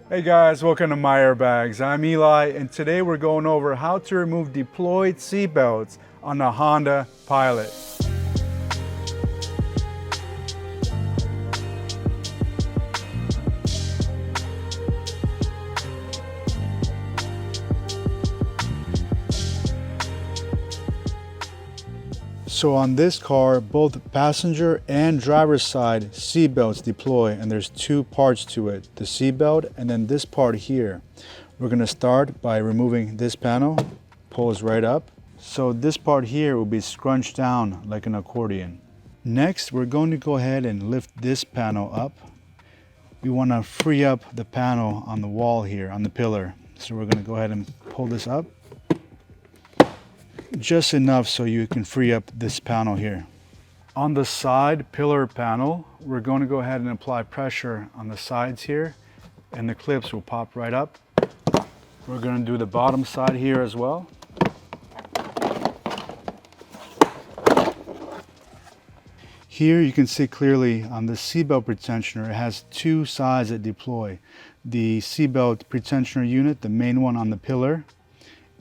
Hey guys, welcome to MyAirbags. I'm Eli, and today we're going over how to remove deployed seatbelts on the Honda Pilot. So on this car, both passenger and driver's side seatbelts deploy, and there's two parts to it, the seatbelt and then this part here. We're going to start by removing this panel, pulls right up. So this part here will be scrunched down like an accordion. Next, we're going to go ahead and lift this panel up. We want to free up the panel on the wall here, on the pillar. So we're going to go ahead and pull this up. Just enough so you can free up this panel here. On the side pillar panel, we're going to go ahead and apply pressure on the sides here, and the clips will pop right up. We're going to do the bottom side here as well. Here you can see clearly on the seatbelt pretensioner, it has two sides that deploy. The seatbelt pretensioner unit, the main one on the pillar,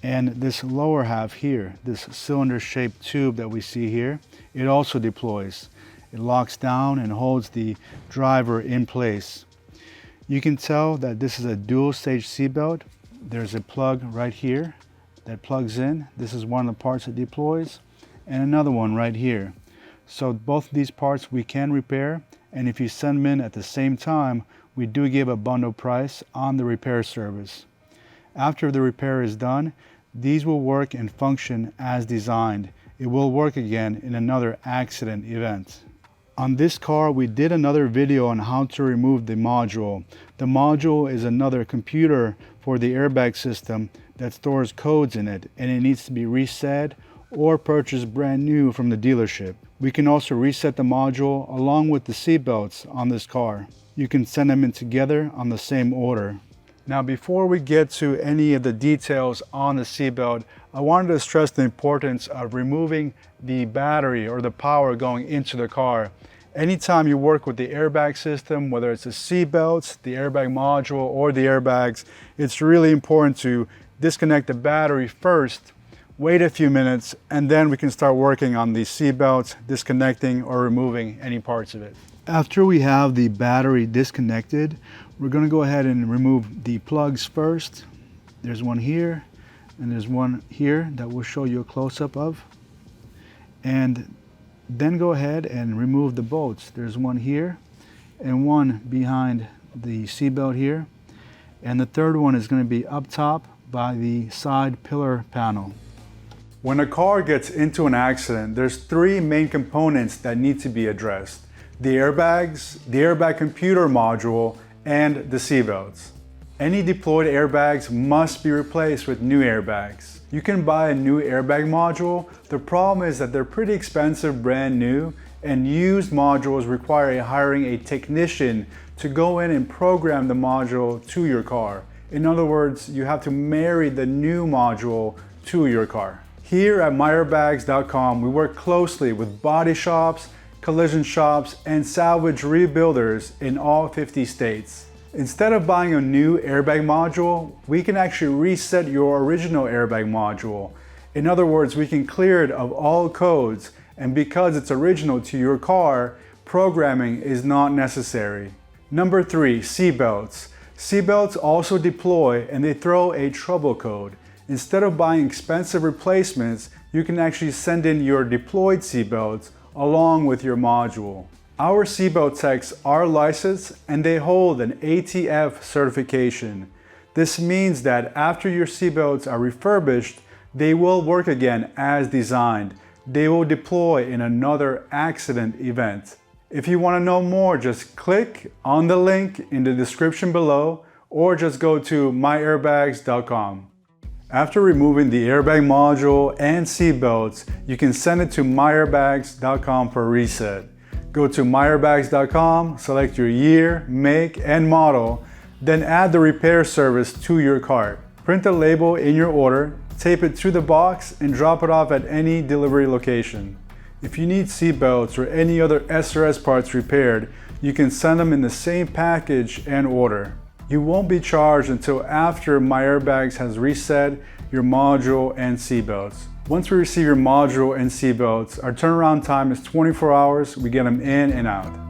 and this lower half here, this cylinder-shaped tube that we see here, it also deploys. It locks down and holds the driver in place. You can tell that this is a dual-stage seatbelt. There's a plug right here that plugs in. This is one of the parts that deploys, and another one right here. So both of these parts we can repair, and if you send them in at the same time, we do give a bundle price on the repair service. After the repair is done, these will work and function as designed. It will work again in another accident event. On this car, we did another video on how to remove the module. The module is another computer for the airbag system that stores codes in it, and it needs to be reset or purchased brand new from the dealership. We can also reset the module along with the seatbelts on this car. You can send them in together on the same order. Now, before we get to any of the details on the seatbelt, I wanted to stress the importance of removing the battery or the power going into the car. Anytime you work with the airbag system, whether it's the seatbelts, the airbag module, or the airbags, it's really important to disconnect the battery first, wait a few minutes, and then we can start working on the seatbelts, disconnecting or removing any parts of it. After we have the battery disconnected, we're going to go ahead and remove the plugs first. There's one here and there's one here that we'll show you a close-up of. And then go ahead and remove the bolts. There's one here and one behind the seatbelt here. And the third one is going to be up top by the side pillar panel. When a car gets into an accident, there's three main components that need to be addressed: the airbags, the airbag computer module, and the seatbelts. Any deployed airbags must be replaced with new airbags. You can buy a new airbag module. The problem is that they're pretty expensive brand new, and used modules require hiring a technician to go in and program the module to your car. In other words, you have to marry the new module to your car. Here at MyAirbags.com, we work closely with body shops, collision shops, and salvage rebuilders in all 50 states. Instead of buying a new airbag module, we can actually reset your original airbag module. In other words, we can clear it of all codes, and because it's original to your car, programming is not necessary. Number 3, seatbelts. Seatbelts also deploy and they throw a trouble code. Instead of buying expensive replacements, you can actually send in your deployed seatbelts along with your module. Our seatbelt techs are licensed and they hold an ATF certification. This means that after your seatbelts are refurbished, they will work again as designed. They will deploy in another accident event. If you want to know more, just click on the link in the description below or just go to MyAirbags.com. After removing the airbag module and seatbelts, you can send it to MyAirbags.com for a reset. Go to MyAirbags.com, select your year, make, and model, then add the repair service to your cart. Print the label in your order, tape it to the box, and drop it off at any delivery location. If you need seatbelts or any other SRS parts repaired, you can send them in the same package and order. You won't be charged until after MyAirbags has reset your module and seatbelts. Once we receive your module and seatbelts, our turnaround time is 24 hours. We get them in and out.